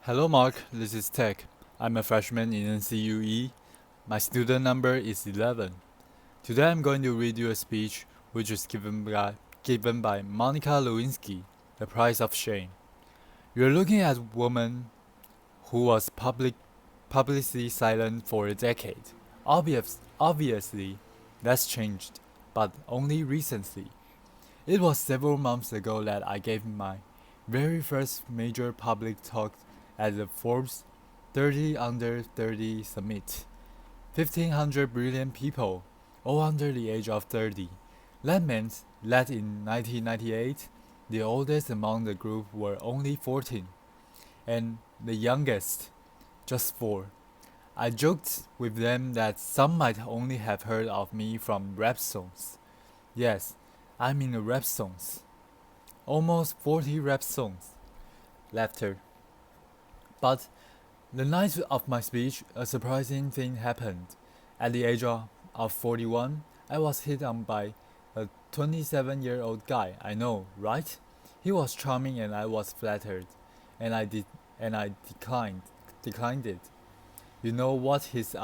Hello Mark, this is Tech. I'm a freshman in NCUE. My student number is 11. Today I'm going to read you a speech which is given by Monica Lewinsky, The Price of Shame. You're looking at a woman who was publicly silent for a decade. Obviously, that's changed, but only recently. It was several months ago that I gave my very first major public talk at the Forbes 30 Under 30 Summit. 1,500 brilliant people, all under the age of 30. That meant that in 1998, the oldest among the group were only 14, and the youngest, just 4. I joked with them that some might only have heard of me from rap songs. Yes, I'm in the rap songs. Almost 40 rap songs. Laughter. But the night of my speech, a surprising thing happened. At the age of 41, I was hit on by a 27-year-old guy. I know, right? He was charming and I was flattered, and I declined it. You know what his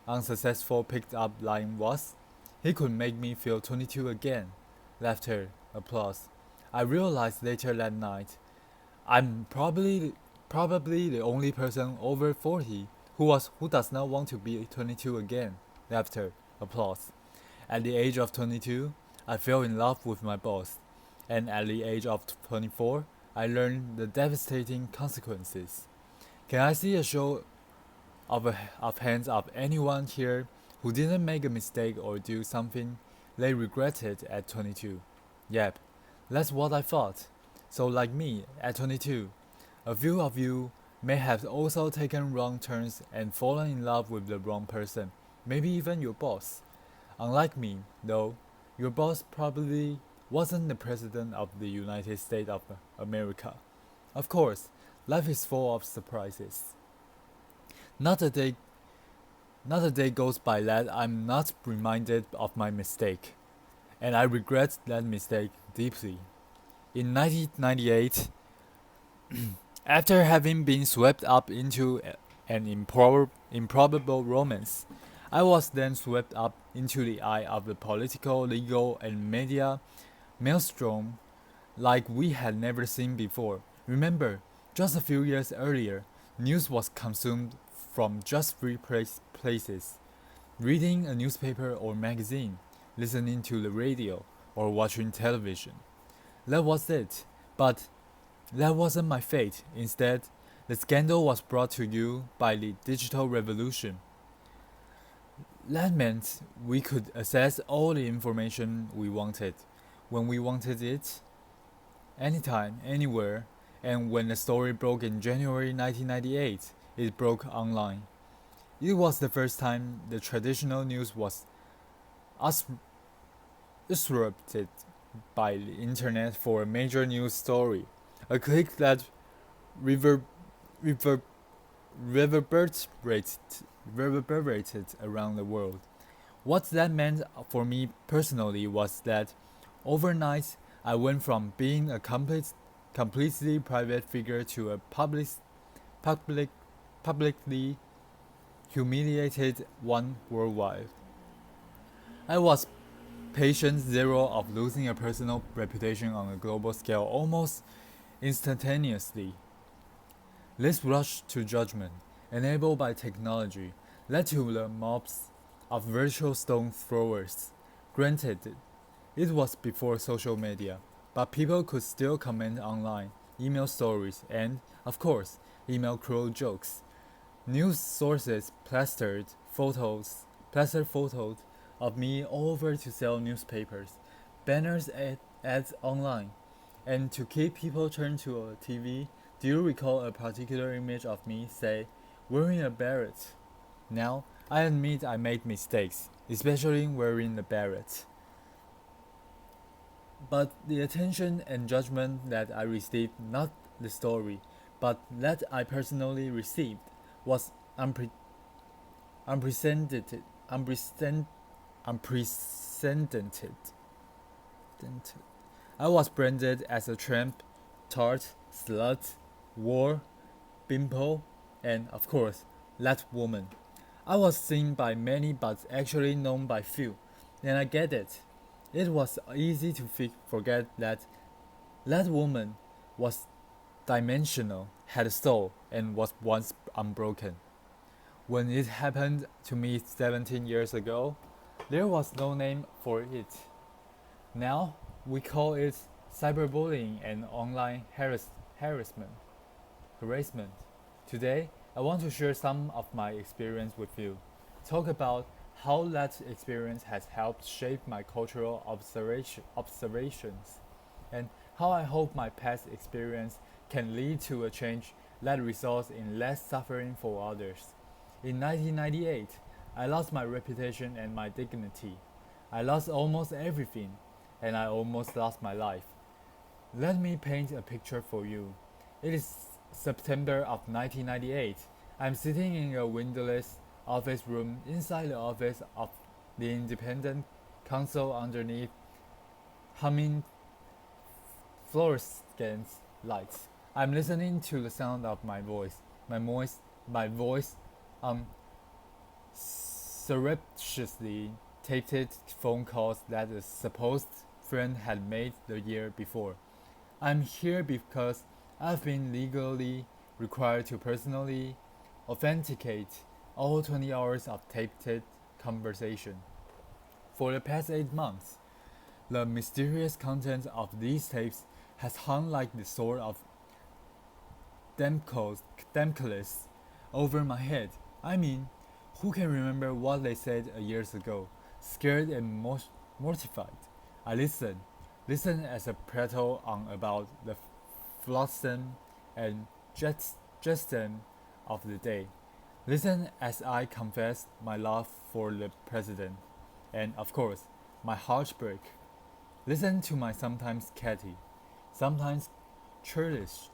unsuccessful picked up line was? He could make me feel 22 again. Laughter, applause. I realized later that night I'm probably the only person over 40 who does not want to be 22 again. Laughter, applause. At the age of 22, I fell in love with my boss, and at the age of 24, I learned the devastating consequences. Can I see a show of hands of anyone here who didn't make a mistake or do something they regretted at 22? Yep, that's what I thought. So like me, at 22, a few of you may have also taken wrong turns and fallen in love with the wrong person, maybe even your boss. Unlike me, though, your boss probably wasn't the President of the United States of America. Of course, life is full of surprises. Not a day Not a day goes by that I'm not reminded of my mistake, and I regret that mistake deeply. In 1998, after having been swept up into an improbable romance, I was then swept up into the eye of the political, legal, and media maelstrom like we had never seen before. Remember, just a few years earlier, news was consumed from just three places: reading a newspaper or magazine, listening to the radio, or watching television. That was it. But that wasn't my fate. Instead, the scandal was brought to you by the digital revolution. That meant we could access all the information we wanted, when we wanted it, anytime, anywhere, and when the story broke in January 1998, it broke online. It was the first time the traditional news was disrupted by the internet for a major news story, a click that rever- rever- reverberated, reverberated around the world. What that meant for me personally was that overnight I went from being a completely private figure to a public, publicly humiliated one worldwide. I was patient zero of losing a personal reputation on a global scale almost instantaneously. This rush to judgment, enabled by technology, led to the mobs of virtual stone throwers. Granted, it was before social media, but people could still comment online, email stories, and, of course, email cruel jokes. News sources plastered photos of me all over to sell newspapers, banners, ads online, and to keep people turned to a TV. Do you recall a particular image of me, say, wearing a beret? Now, I admit I made mistakes, especially wearing the beret. But the attention and judgment that I received, not the story, but that I personally received, was unprecedented. Unprecedented. I was branded as a tramp, tart, slut, war, pimple, and of course, that woman. I was seen by many but actually known by few, and I get it. It was easy to forget that that woman was dimensional, had a soul, and was once unbroken. When it happened to me 17 years ago, there was no name for it. Now, we call it cyberbullying and online harassment. harassment. Today, I want to share some of my experience with you. Talk about how that experience has helped shape my cultural observations, and how I hope my past experience can lead to a change that results in less suffering for others. In 1998, I lost my reputation and my dignity. I lost almost everything, and I almost lost my life. Let me paint a picture for you. It is September of 1998. I'm sitting in a windowless office room inside the office of the independent council underneath humming fluorescent lights. I'm listening to the sound of my voice. My voice on surreptitiously taped phone calls that a supposed friend had made the year before. I'm here because I've been legally required to personally authenticate all 20 hours of taped conversation. For the past 8 months, the mysterious content of these tapes has hung like the sword of Damocles over my head. I mean, who can remember what they said a years ago? Scared and mortified. I listen as a prattle on about the flotsam and jetsam of the day. Listen as I confess my love for the president, and of course, my heartbreak. Listen to my sometimes catty, sometimes churlish,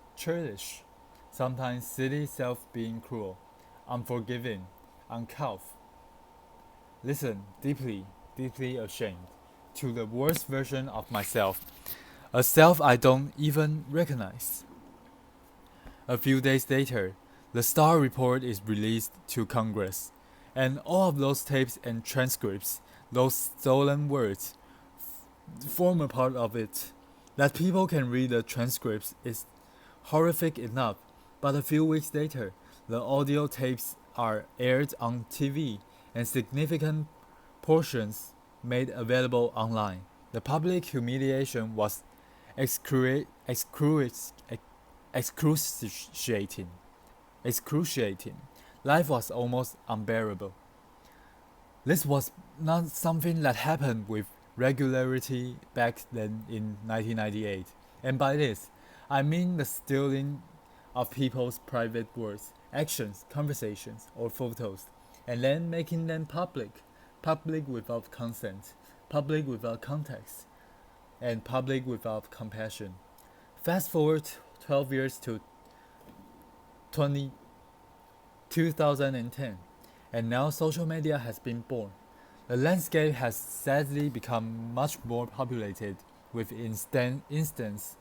sometimes silly self being cruel, unforgiving, uncouth. Listen deeply ashamed to the worst version of myself, a self I don't even recognize. A few days later, the Star Report is released to Congress, and all of those tapes and transcripts, those stolen words, form a part of it. That people can read the transcripts is horrific enough, but a few weeks later, the audio tapes are aired on TV and significant portions made available online. The public humiliation was excruciating. Excruciating. Life was almost unbearable. This was not something that happened with regularity back then in 1998. And by this, I mean the stealing of people's private words, actions, conversations, or photos, and then making them public. Public without consent, public without context, and public without compassion. Fast forward 12 years to 2010, and now social media has been born. The landscape has sadly become much more populated with instances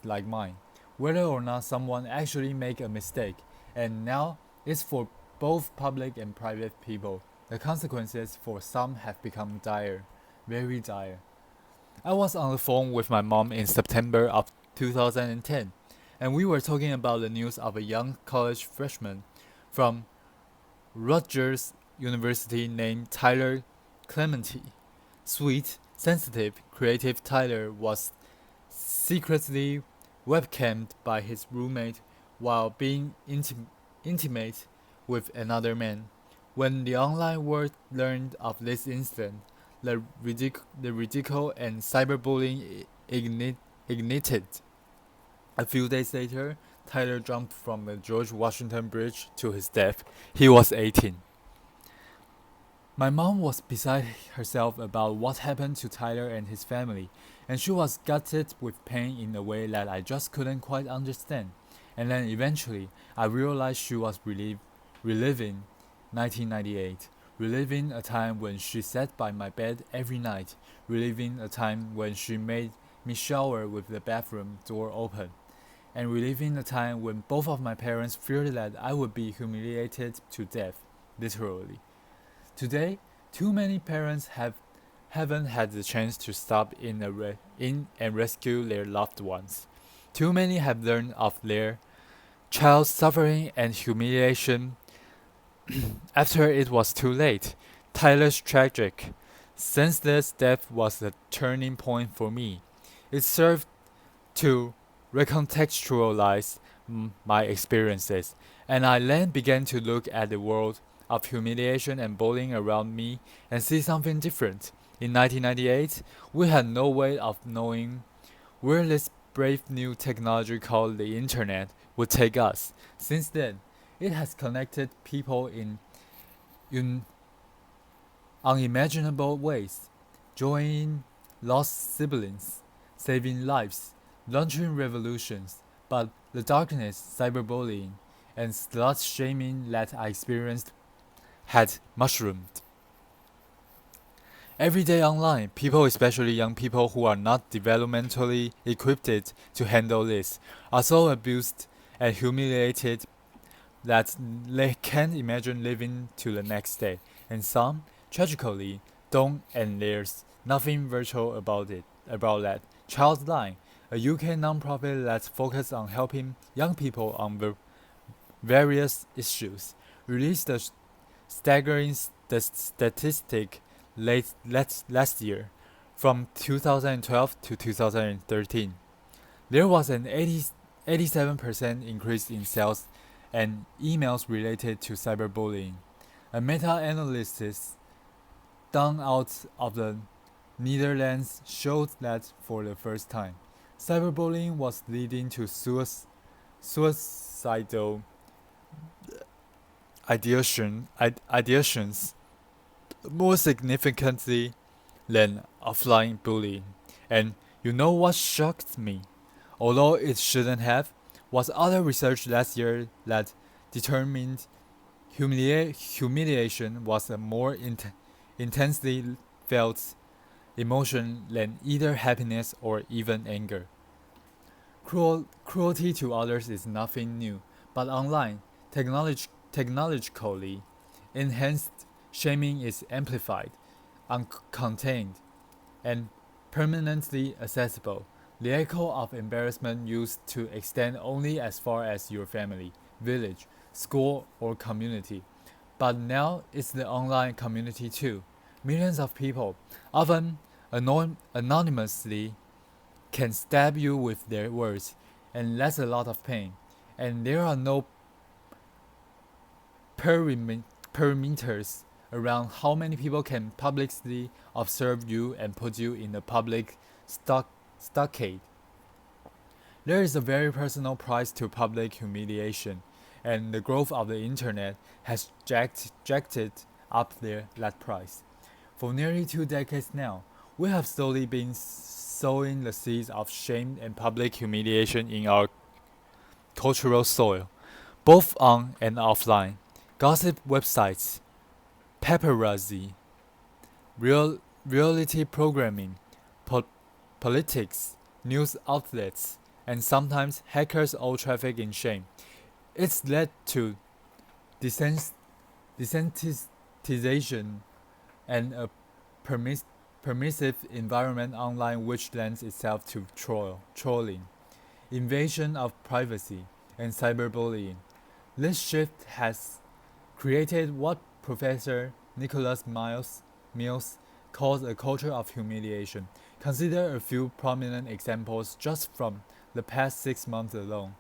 like mine, whether or not someone actually make a mistake, and now it's for both public and private people. The consequences for some have become dire, very dire. I was on the phone with my mom in September of 2010, and we were talking about the news of a young college freshman from Rutgers University named Tyler Clementi. Sweet, sensitive, creative Tyler was secretly webcammed by his roommate while being intimate with another man. When the online world learned of this incident, the ridicule and cyberbullying ignited. A few days later, Tyler jumped from the George Washington Bridge to his death. He was 18. My mom was beside herself about what happened to Tyler and his family, and she was gutted with pain in a way that I just couldn't quite understand. And then eventually, I realized she was reliving 1998, reliving a time when she sat by my bed every night, reliving a time when she made me shower with the bathroom door open, and reliving a time when both of my parents feared that I would be humiliated to death, literally. Today, too many parents haven't had the chance to stop in and rescue their loved ones. Too many have learned of their child's suffering and humiliation after it was too late. Tyler's tragic, senseless death was a turning point for me. It served to recontextualize my experiences, and I then began to look at the world of humiliation and bullying around me and see something different. In 1998, we had no way of knowing where this brave new technology called the internet would take us. Since then, it has connected people in unimaginable ways, joining lost siblings, saving lives, launching revolutions. But the darkness, cyberbullying, and slut shaming that I experienced had mushroomed. Every day online, people, especially young people who are not developmentally equipped to handle this, are so abused and humiliated that they can't imagine living to the next day. And some, tragically, don't, and there's nothing virtual about that. Childline, a UK non-profit that focuses on helping young people on various issues, released a staggering statistic last year. From 2012 to 2013, there was an 87% increase in sales and emails related to cyberbullying. A meta-analysis done out of the Netherlands showed that for the first time, cyberbullying was leading to suicidal ideations more significantly than offline bullying. And you know what shocked me? Although it shouldn't have, was other research last year that determined humiliation was a more intensely felt emotion than either happiness or even anger. Cruelty to others is nothing new, but online, technologically enhanced shaming is amplified, uncontained, and permanently accessible. The echo of embarrassment used to extend only as far as your family, village, school, or community. But now it's the online community too. Millions of people, often anonymously, can stab you with their words, and that's a lot of pain. And there are no perimeters around how many people can publicly observe you and put you in a public stockade. There is a very personal price to public humiliation, and the growth of the internet has jacked up that price. For nearly 2 decades now, we have slowly been sowing the seeds of shame and public humiliation in our cultural soil, both on and offline. Gossip websites, paparazzi, reality programming, politics, news outlets, and sometimes hackers all traffic in shame. It's led to desensitization and a permissive environment online which lends itself to trolling, invasion of privacy, and cyberbullying. This shift has created what Professor Nicholas Mills calls a culture of humiliation. Consider a few prominent examples just from the past 6 months alone.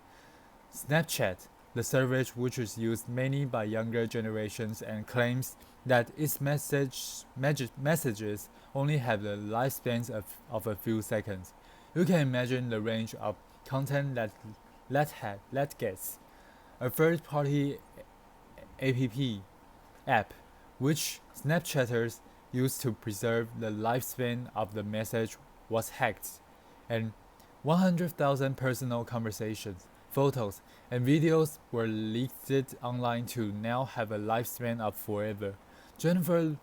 Snapchat, the service which is used mainly by younger generations and claims that its messages only have the lifespans of a few seconds. You can imagine the range of content that gets. A third-party app, which Snapchatters use to preserve the lifespan of the message, was hacked, and 100,000 personal conversations, photos, and videos were leaked online to now have a lifespan of forever. Jennifer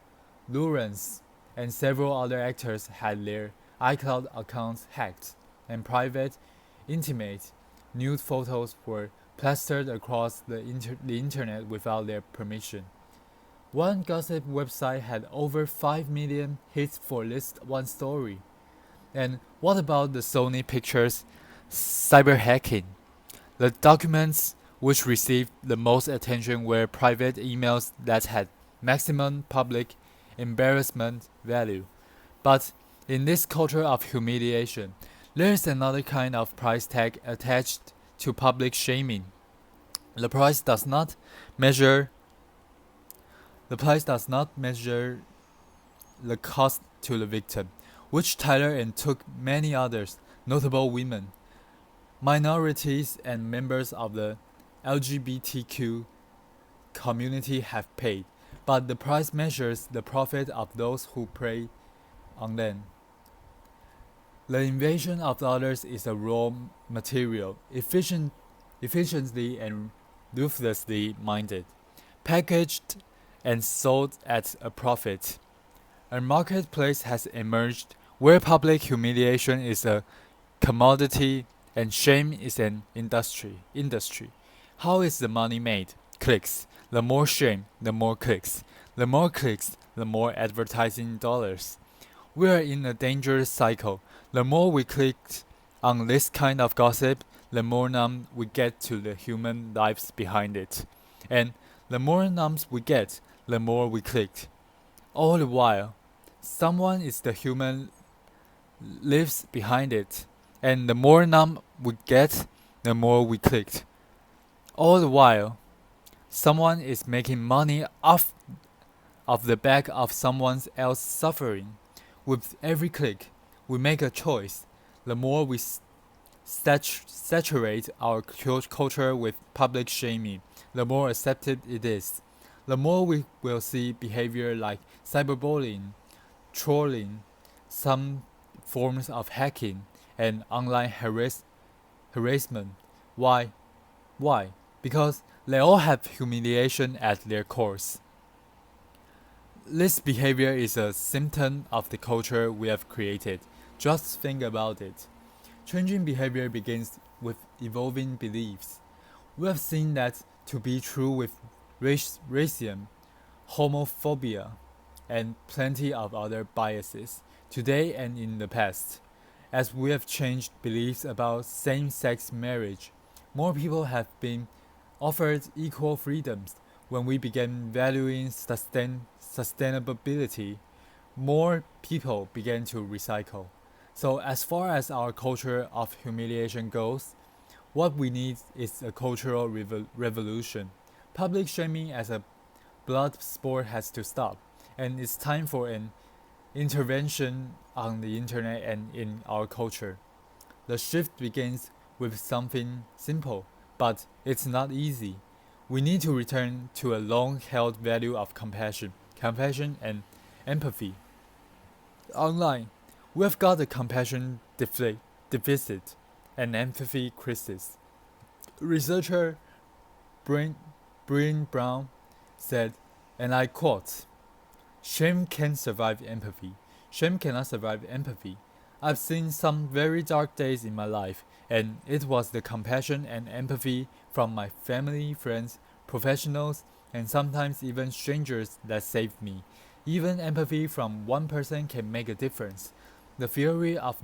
Lawrence and several other actors had their iCloud accounts hacked, and private, intimate nude photos were plastered across the internet without their permission. One gossip website had over 5 million hits for list one story. And what about the Sony Pictures cyber hacking? The documents which received the most attention were private emails that had maximum public embarrassment value. But in this culture of humiliation, there is another kind of price tag attached to public shaming. The price does not measure the cost to the victim, which Tyler and took many others, notable women, minorities, and members of the LGBTQ community have paid, but the price measures the profit of those who prey on them. The invasion of others is a raw material, efficiently and ruthlessly minded, packaged and sold at a profit. A marketplace has emerged where public humiliation is a commodity and shame is an industry. How is the money made? Clicks. The more shame, the more clicks. The more clicks, the more advertising dollars. We are in a dangerous cycle. The more we click on this kind of gossip, the more numb we get to the human lives behind it. And the more numb we get, the more we click. All the while, someone is the human lives behind it. And the more numb we get, the more we click. All the while, someone is making money off of the back of someone else's suffering. With every click, we make a choice. The more we saturate our culture with public shaming, the more accepted it is. The more we will see behavior like cyberbullying, trolling, some forms of hacking, and online harassment. Why? Why? Because they all have humiliation at their cores. This behavior is a symptom of the culture we have created. Just think about it. Changing behavior begins with evolving beliefs. We have seen that to be true with racism, homophobia, and plenty of other biases, today and in the past. As we have changed beliefs about same-sex marriage, more people have been offered equal freedoms. When we began valuing sustainability, more people began to recycle. So as far as our culture of humiliation goes, what we need is a cultural revolution. Public shaming as a blood sport has to stop, and it's time for an intervention on the internet and in our culture. The shift begins with something simple, but it's not easy. We need to return to a long-held value of compassion and empathy. Online, we have got a compassion deficit and empathy crisis. Researcher Brian Brown said, and I quote, "Shame can survive empathy. Shame cannot survive empathy. I've seen some very dark days in my life, and it was the compassion and empathy from my family, friends, professionals, and sometimes even strangers that saved me. Even empathy from one person can make a difference." The theory of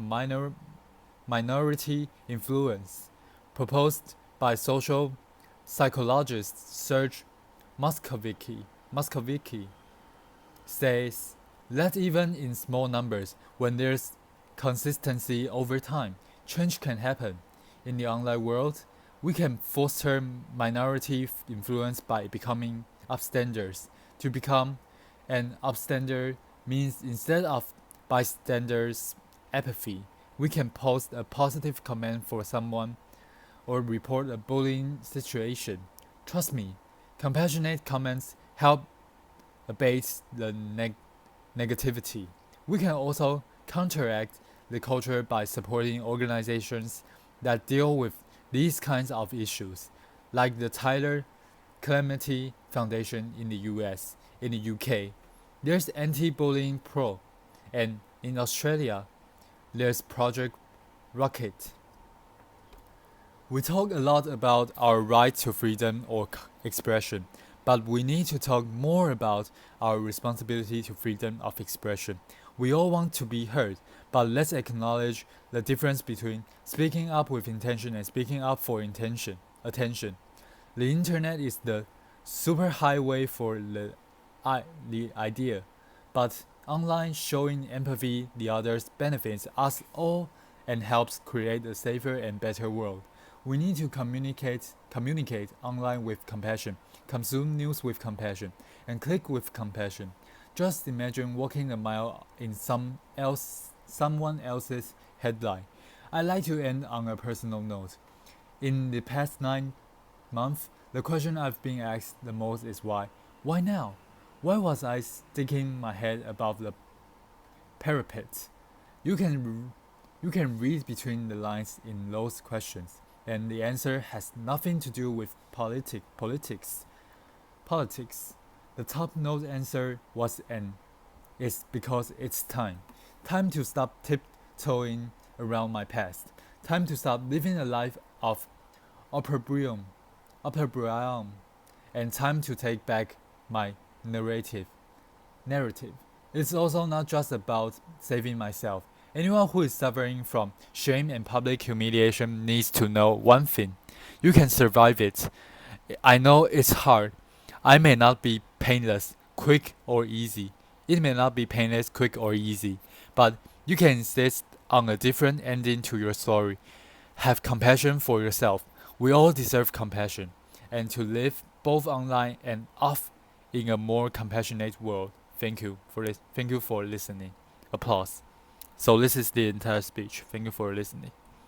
minority influence, proposed by social psychologist Serge Moscovici, says that even in small numbers, when there's consistency over time, change can happen. In the online world, we can foster minority influence by becoming upstanders. To become an upstander means instead of bystanders' apathy, we can post a positive comment for someone or report a bullying situation. Trust me, compassionate comments help abate the negativity. We can also counteract the culture by supporting organizations that deal with these kinds of issues, like the Tyler Calamity Foundation in the US. In the UK, there's Anti-Bullying Pro, and in Australia, there's Project Rocket. We talk a lot about our right to freedom or expression, but we need to talk more about our responsibility to freedom of expression. We all want to be heard, but let's acknowledge the difference between speaking up with intention and speaking up for attention. The internet is the superhighway for the idea, but online showing empathy the others benefits us all and helps create a safer and better world. We need to communicate online with compassion, consume news with compassion, and click with compassion. Just imagine walking a mile in someone else's headline. I like to end on a personal note. In the past 9 months, the question I've been asked the most is why. Why now? Why was I sticking my head above the parapet? You can read between the lines in those questions, and the answer has nothing to do with politics. The top note answer was and is because it's time. Time to stop tiptoeing around my past. Time to stop living a life of opprobrium, and time to take back my narrative. It's also not just about saving myself. Anyone who is suffering from shame and public humiliation needs to know one thing. You can survive it. I know it's hard. I may not be painless, quick, or easy. It may not be painless, quick, or easy, but you can insist on a different ending to your story. Have compassion for yourself. We all deserve compassion, and to live both online and off in a more compassionate world. Thank you for listening. Applause. So this is the entire speech. Thank you for listening.